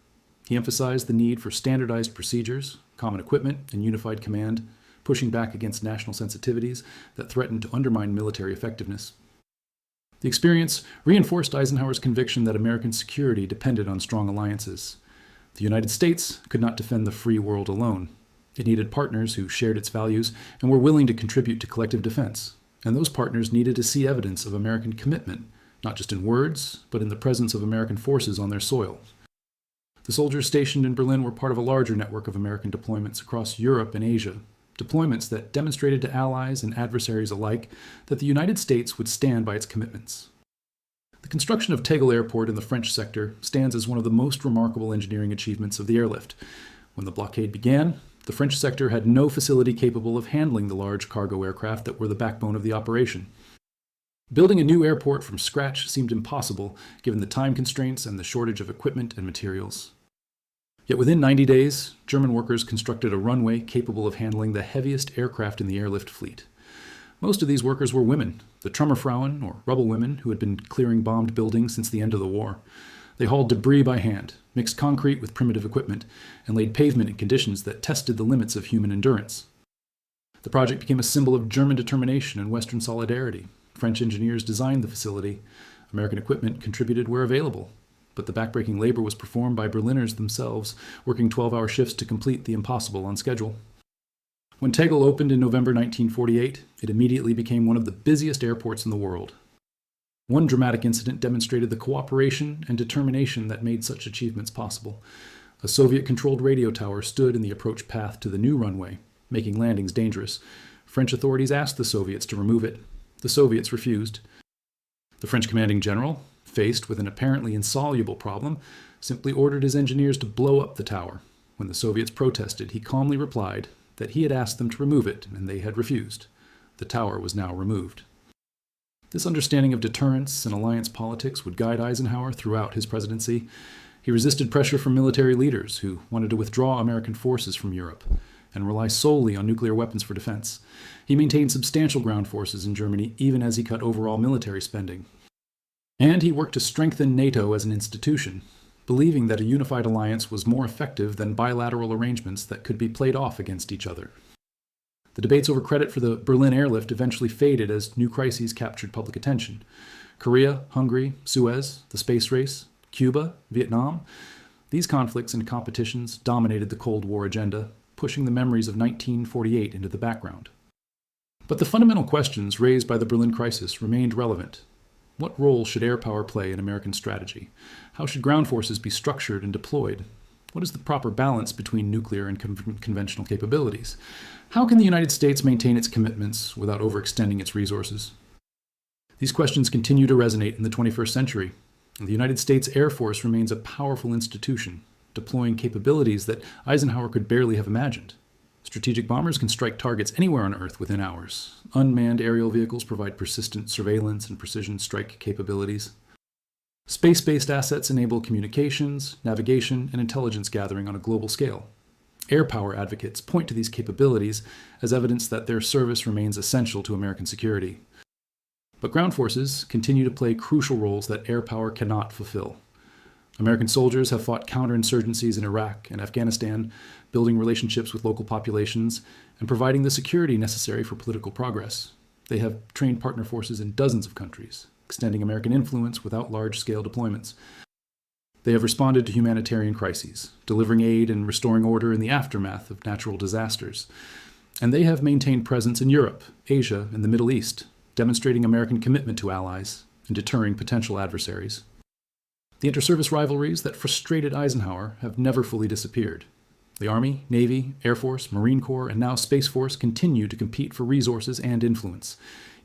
He emphasized the need for standardized procedures, common equipment, and unified command, pushing back against national sensitivities that threatened to undermine military effectiveness. The experience reinforced Eisenhower's conviction that American security depended on strong alliances. The United States could not defend the free world alone. It needed partners who shared its values and were willing to contribute to collective defense. And those partners needed to see evidence of American commitment, not just in words, but in the presence of American forces on their soil. The soldiers stationed in Berlin were part of a larger network of American deployments across Europe and Asia, deployments that demonstrated to allies and adversaries alike that the United States would stand by its commitments. The construction of Tegel Airport in the French sector stands as one of the most remarkable engineering achievements of the airlift. When the blockade began, the French sector had no facility capable of handling the large cargo aircraft that were the backbone of the operation. Building a new airport from scratch seemed impossible given the time constraints and the shortage of equipment and materials. Yet within 90 days, German workers constructed a runway capable of handling the heaviest aircraft in the airlift fleet. Most of these workers were women, the Trümmerfrauen, or rubble women, who had been clearing bombed buildings since the end of the war. They hauled debris by hand, mixed concrete with primitive equipment, and laid pavement in conditions that tested the limits of human endurance. The project became a symbol of German determination and Western solidarity. French engineers designed the facility. American equipment contributed where available. But the backbreaking labor was performed by Berliners themselves, working 12-hour shifts to complete the impossible on schedule. When Tegel opened in November 1948, it immediately became one of the busiest airports in the world. One dramatic incident demonstrated the cooperation and determination that made such achievements possible. A Soviet-controlled radio tower stood in the approach path to the new runway, making landings dangerous. French authorities asked the Soviets to remove it. The Soviets refused. The French commanding general, faced with an apparently insoluble problem, simply ordered his engineers to blow up the tower. When the Soviets protested, he calmly replied that he had asked them to remove it, and they had refused. The tower was now removed. This understanding of deterrence and alliance politics would guide Eisenhower throughout his presidency. He resisted pressure from military leaders who wanted to withdraw American forces from Europe and rely solely on nuclear weapons for defense. He maintained substantial ground forces in Germany even as he cut overall military spending. And he worked to strengthen NATO as an institution, believing that a unified alliance was more effective than bilateral arrangements that could be played off against each other. The debates over credit for the Berlin airlift eventually faded as new crises captured public attention. Korea, Hungary, Suez, the space race, Cuba, Vietnam. These conflicts and competitions dominated the Cold War agenda, pushing the memories of 1948 into the background. But the fundamental questions raised by the Berlin crisis remained relevant. What role should air power play in American strategy? How should ground forces be structured and deployed? What is the proper balance between nuclear and conventional capabilities? How can the United States maintain its commitments without overextending its resources? These questions continue to resonate in the 21st century, and the United States Air Force remains a powerful institution, deploying capabilities that Eisenhower could barely have imagined. Strategic bombers can strike targets anywhere on Earth within hours. Unmanned aerial vehicles provide persistent surveillance and precision strike capabilities. Space-based assets enable communications, navigation, and intelligence gathering on a global scale. Air power advocates point to these capabilities as evidence that their service remains essential to American security. But ground forces continue to play crucial roles that air power cannot fulfill. American soldiers have fought counterinsurgencies in Iraq and Afghanistan, building relationships with local populations and providing the security necessary for political progress. They have trained partner forces in dozens of countries, extending American influence without large-scale deployments. They have responded to humanitarian crises, delivering aid and restoring order in the aftermath of natural disasters. And they have maintained presence in Europe, Asia, and the Middle East, demonstrating American commitment to allies and deterring potential adversaries. The inter-service rivalries that frustrated Eisenhower have never fully disappeared. The Army, Navy, Air Force, Marine Corps, and now Space Force continue to compete for resources and influence.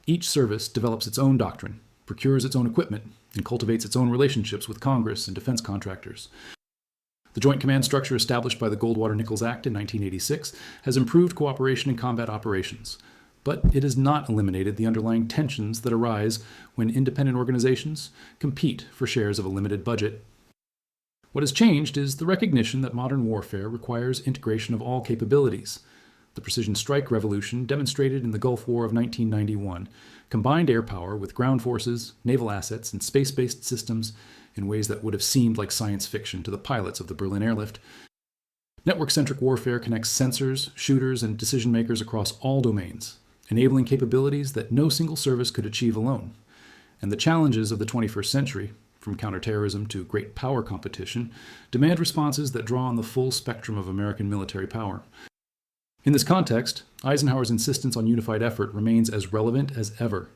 Each service develops its own doctrine, procures its own equipment, and cultivates its own relationships with Congress and defense contractors. The Joint Command structure established by the Goldwater-Nichols Act in 1986 has improved cooperation in combat operations, but it has not eliminated the underlying tensions that arise when independent organizations compete for shares of a limited budget. What has changed is the recognition that modern warfare requires integration of all capabilities. The precision strike revolution demonstrated in the Gulf War of 1991 combined air power with ground forces, naval assets, and space-based systems in ways that would have seemed like science fiction to the pilots of the Berlin airlift. Network-centric warfare connects sensors, shooters, and decision-makers across all domains, enabling capabilities that no single service could achieve alone. And the challenges of the 21st century, from counterterrorism to great power competition, demand responses that draw on the full spectrum of American military power. In this context, Eisenhower's insistence on unified effort remains as relevant as ever.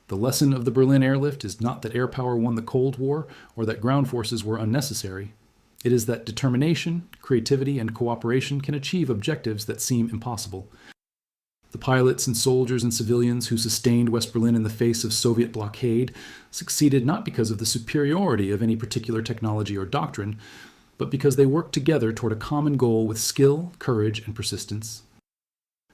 The lesson of the Berlin airlift is not that air power won the Cold War or that ground forces were unnecessary. It is that determination, creativity, and cooperation can achieve objectives that seem impossible. The pilots and soldiers and civilians who sustained West Berlin in the face of Soviet blockade succeeded not because of the superiority of any particular technology or doctrine, but because they worked together toward a common goal with skill, courage, and persistence.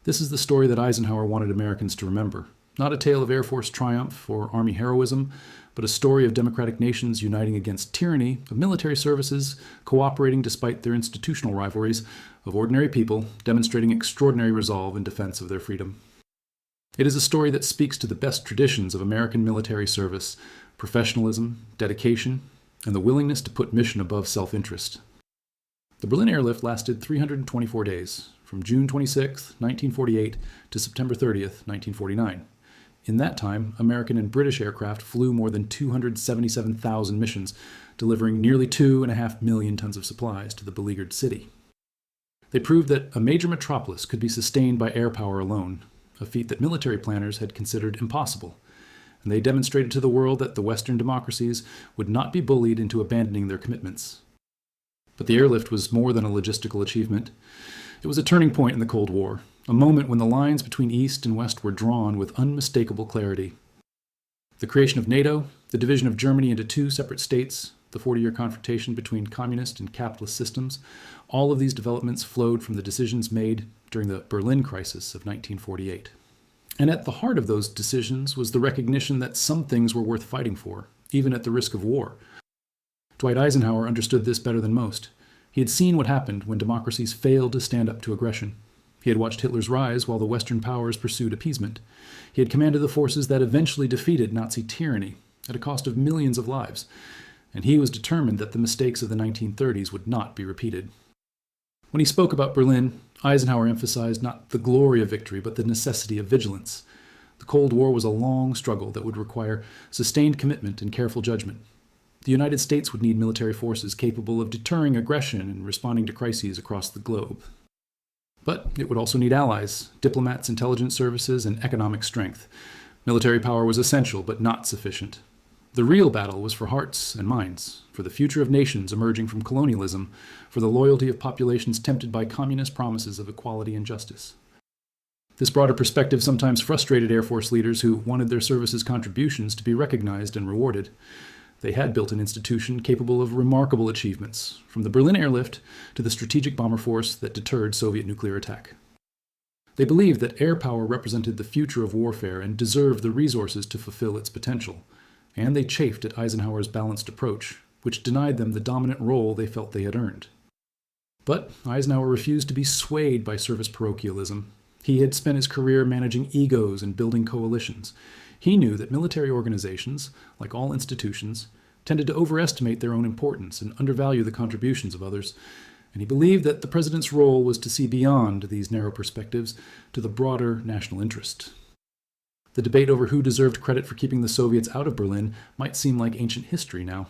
This is the story that Eisenhower wanted Americans to remember, Not a tale of Air Force triumph or Army heroism, but a story of democratic nations uniting against tyranny, of military services cooperating despite their institutional rivalries, of ordinary people demonstrating extraordinary resolve in defense of their freedom. It is a story that speaks to the best traditions of American military service, professionalism, dedication, and the willingness to put mission above self-interest. The Berlin airlift lasted 324 days, from June 26, 1948 to September 30th, 1949. In that time, American and British aircraft flew more than 277,000 missions, delivering nearly 2.5 million tons of supplies to the beleaguered city. They proved that a major metropolis could be sustained by air power alone, a feat that military planners had considered impossible. And they demonstrated to the world that the Western democracies would not be bullied into abandoning their commitments. But the airlift was more than a logistical achievement. It was a turning point in the Cold War, a moment when the lines between East and West were drawn with unmistakable clarity. The creation of NATO, the division of Germany into two separate states, the 40-year confrontation between communist and capitalist systems, all of these developments flowed from the decisions made during the Berlin crisis of 1948. And at the heart of those decisions was the recognition that some things were worth fighting for, even at the risk of war. Dwight Eisenhower understood this better than most. He had seen what happened when democracies failed to stand up to aggression. He had watched Hitler's rise while the Western powers pursued appeasement. He had commanded the forces that eventually defeated Nazi tyranny at a cost of millions of lives, and he was determined that the mistakes of the 1930s would not be repeated. When he spoke about Berlin, Eisenhower emphasized not the glory of victory, but the necessity of vigilance. The Cold War was a long struggle that would require sustained commitment and careful judgment. The United States would need military forces capable of deterring aggression and responding to crises across the globe. But it would also need allies, diplomats, intelligence services, and economic strength. Military power was essential, but not sufficient. The real battle was for hearts and minds, for the future of nations emerging from colonialism, for the loyalty of populations tempted by communist promises of equality and justice. This broader perspective sometimes frustrated Air Force leaders who wanted their services' contributions to be recognized and rewarded. They had built an institution capable of remarkable achievements, from the Berlin airlift to the strategic bomber force that deterred Soviet nuclear attack. They believed that air power represented the future of warfare and deserved the resources to fulfill its potential. And they chafed at Eisenhower's balanced approach, which denied them the dominant role they felt they had earned. But Eisenhower refused to be swayed by service parochialism. He had spent his career managing egos and building coalitions. He knew that military organizations, like all institutions, tended to overestimate their own importance and undervalue the contributions of others, and he believed that the president's role was to see beyond these narrow perspectives to the broader national interest. The debate over who deserved credit for keeping the Soviets out of Berlin might seem like ancient history now.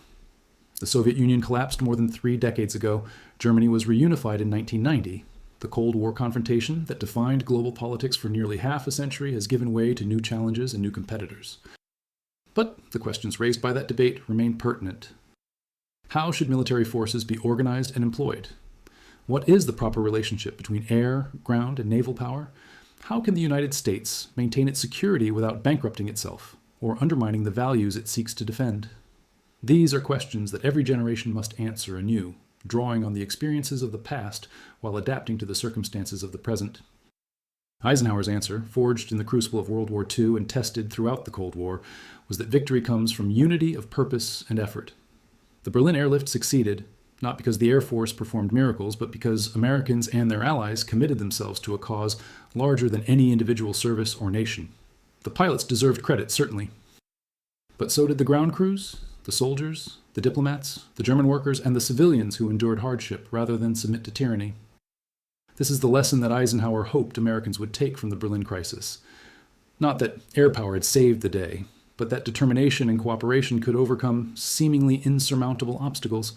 The Soviet Union collapsed more than 3 decades ago. Germany was reunified in 1990. The Cold War confrontation that defined global politics for nearly half a century has given way to new challenges and new competitors. But the questions raised by that debate remain pertinent. How should military forces be organized and employed? What is the proper relationship between air, ground, and naval power? How can the United States maintain its security without bankrupting itself or undermining the values it seeks to defend? These are questions that every generation must answer anew, drawing on the experiences of the past while adapting to the circumstances of the present. Eisenhower's answer, forged in the crucible of World War II and tested throughout the Cold War, was that victory comes from unity of purpose and effort. The Berlin airlift succeeded, not because the Air Force performed miracles, but because Americans and their allies committed themselves to a cause larger than any individual service or nation. The pilots deserved credit, certainly. But so did the ground crews, the soldiers, the diplomats, the German workers, and the civilians who endured hardship rather than submit to tyranny. This is the lesson that Eisenhower hoped Americans would take from the Berlin crisis. Not that air power had saved the day, but that determination and cooperation could overcome seemingly insurmountable obstacles.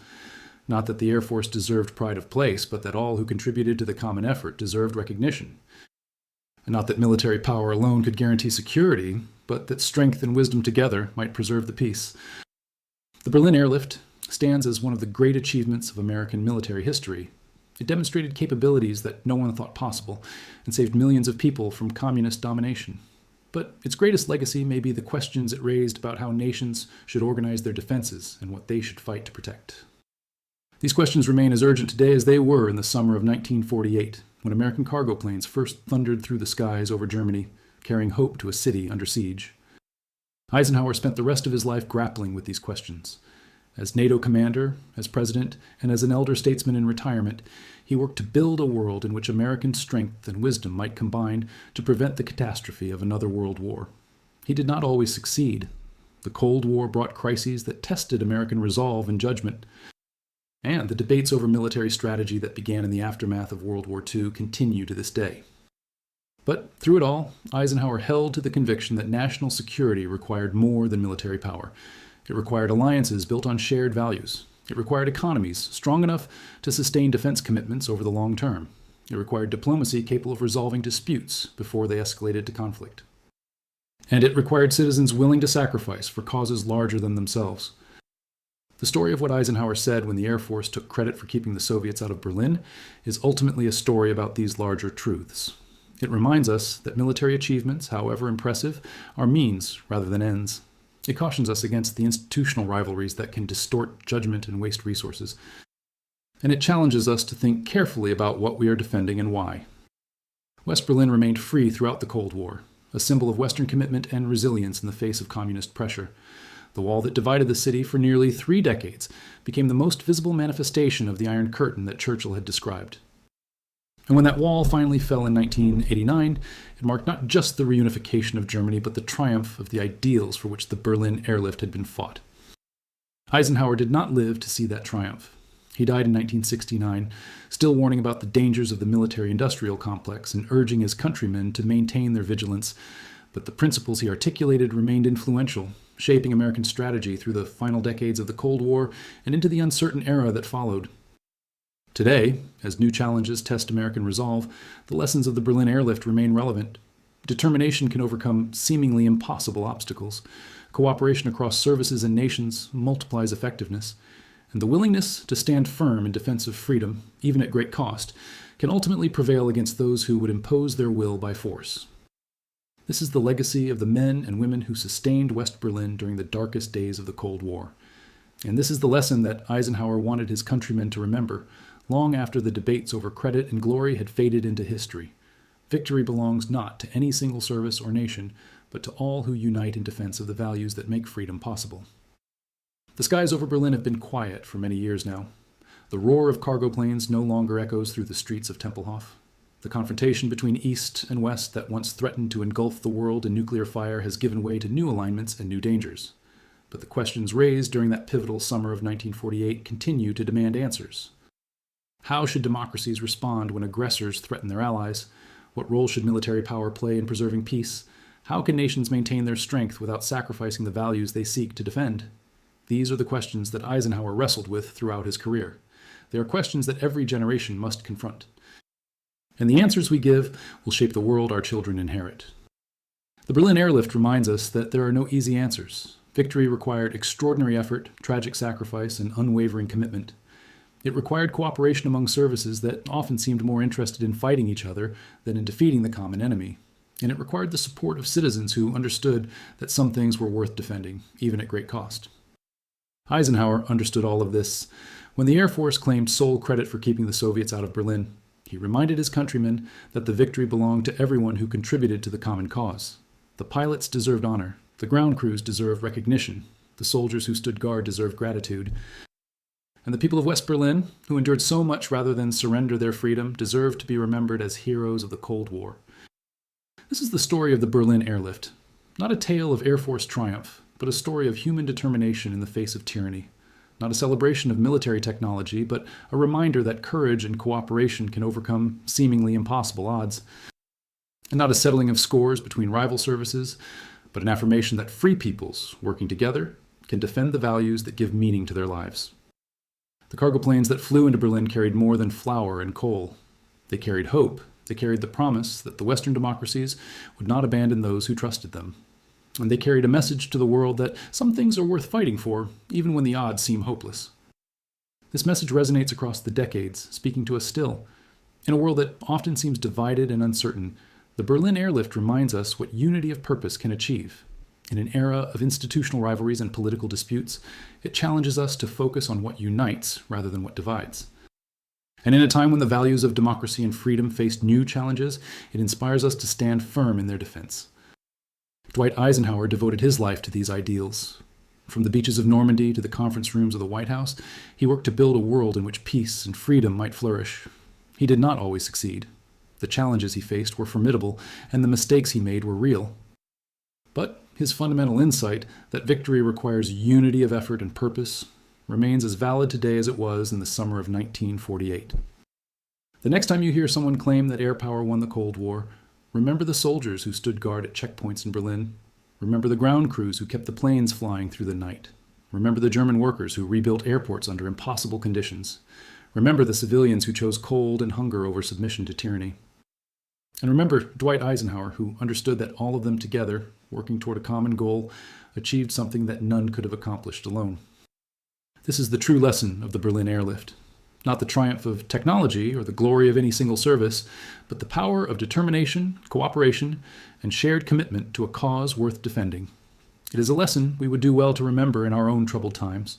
Not that the Air Force deserved pride of place, but that all who contributed to the common effort deserved recognition. And not that military power alone could guarantee security, but that strength and wisdom together might preserve the peace. The Berlin airlift stands as one of the great achievements of American military history. It demonstrated capabilities that no one thought possible and saved millions of people from communist domination. But its greatest legacy may be the questions it raised about how nations should organize their defenses and what they should fight to protect. These questions remain as urgent today as they were in the summer of 1948, when American cargo planes first thundered through the skies over Germany, carrying hope to a city under siege. Eisenhower spent the rest of his life grappling with these questions. As NATO commander, as president, and as an elder statesman in retirement, he worked to build a world in which American strength and wisdom might combine to prevent the catastrophe of another world war. He did not always succeed. The Cold War brought crises that tested American resolve and judgment. And the debates over military strategy that began in the aftermath of World War II continue to this day. But through it all, Eisenhower held to the conviction that national security required more than military power. It required alliances built on shared values. It required economies strong enough to sustain defense commitments over the long term. It required diplomacy capable of resolving disputes before they escalated to conflict. And it required citizens willing to sacrifice for causes larger than themselves. The story of what Eisenhower said when the Air Force took credit for keeping the Soviets out of Berlin is ultimately a story about these larger truths. It reminds us that military achievements, however impressive, are means rather than ends. It cautions us against the institutional rivalries that can distort judgment and waste resources. And it challenges us to think carefully about what we are defending and why. West Berlin remained free throughout the Cold War, a symbol of Western commitment and resilience in the face of communist pressure. The wall that divided the city for nearly 3 decades became the most visible manifestation of the Iron Curtain that Churchill had described. And when that wall finally fell in 1989, it marked not just the reunification of Germany, but the triumph of the ideals for which the Berlin airlift had been fought. Eisenhower did not live to see that triumph. He died in 1969, still warning about the dangers of the military-industrial complex and urging his countrymen to maintain their vigilance. But the principles he articulated remained influential, shaping American strategy through the final decades of the Cold War and into the uncertain era that followed. Today, as new challenges test American resolve, the lessons of the Berlin airlift remain relevant. Determination can overcome seemingly impossible obstacles. Cooperation across services and nations multiplies effectiveness. And the willingness to stand firm in defense of freedom, even at great cost, can ultimately prevail against those who would impose their will by force. This is the legacy of the men and women who sustained West Berlin during the darkest days of the Cold War. And this is the lesson that Eisenhower wanted his countrymen to remember, long after the debates over credit and glory had faded into history. Victory belongs not to any single service or nation, but to all who unite in defense of the values that make freedom possible. The skies over Berlin have been quiet for many years now. The roar of cargo planes no longer echoes through the streets of Tempelhof. The confrontation between East and West that once threatened to engulf the world in nuclear fire has given way to new alignments and new dangers. But the questions raised during that pivotal summer of 1948 continue to demand answers. How should democracies respond when aggressors threaten their allies? What role should military power play in preserving peace? How can nations maintain their strength without sacrificing the values they seek to defend? These are the questions that Eisenhower wrestled with throughout his career. They are questions that every generation must confront. And the answers we give will shape the world our children inherit. The Berlin airlift reminds us that there are no easy answers. Victory required extraordinary effort, tragic sacrifice, and unwavering commitment. It required cooperation among services that often seemed more interested in fighting each other than in defeating the common enemy. And it required the support of citizens who understood that some things were worth defending, even at great cost. Eisenhower understood all of this. When the Air Force claimed sole credit for keeping the Soviets out of Berlin, he reminded his countrymen that the victory belonged to everyone who contributed to the common cause. The pilots deserved honor. The ground crews deserved recognition. The soldiers who stood guard deserved gratitude. And the people of West Berlin, who endured so much rather than surrender their freedom, deserve to be remembered as heroes of the Cold War. This is the story of the Berlin airlift. Not a tale of Air Force triumph, but a story of human determination in the face of tyranny. Not a celebration of military technology, but a reminder that courage and cooperation can overcome seemingly impossible odds. And not a settling of scores between rival services, but an affirmation that free peoples, working together, can defend the values that give meaning to their lives. The cargo planes that flew into Berlin carried more than flour and coal. They carried hope. They carried the promise that the Western democracies would not abandon those who trusted them. And they carried a message to the world that some things are worth fighting for, even when the odds seem hopeless. This message resonates across the decades, speaking to us still. In a world that often seems divided and uncertain, the Berlin airlift reminds us what unity of purpose can achieve. In an era of institutional rivalries and political disputes, it challenges us to focus on what unites rather than what divides. And in a time when the values of democracy and freedom face new challenges, it inspires us to stand firm in their defense. Dwight Eisenhower devoted his life to these ideals. From the beaches of Normandy to the conference rooms of the White House, he worked to build a world in which peace and freedom might flourish. He did not always succeed. The challenges he faced were formidable, and the mistakes he made were real. But his fundamental insight that victory requires unity of effort and purpose remains as valid today as it was in the summer of 1948. The next time you hear someone claim that air power won the Cold War, remember the soldiers who stood guard at checkpoints in Berlin. Remember the ground crews who kept the planes flying through the night. Remember the German workers who rebuilt airports under impossible conditions. Remember the civilians who chose cold and hunger over submission to tyranny. And remember Dwight Eisenhower, who understood that all of them together, working toward a common goal, achieved something that none could have accomplished alone. This is the true lesson of the Berlin airlift. Not the triumph of technology or the glory of any single service, but the power of determination, cooperation, and shared commitment to a cause worth defending. It is a lesson we would do well to remember in our own troubled times,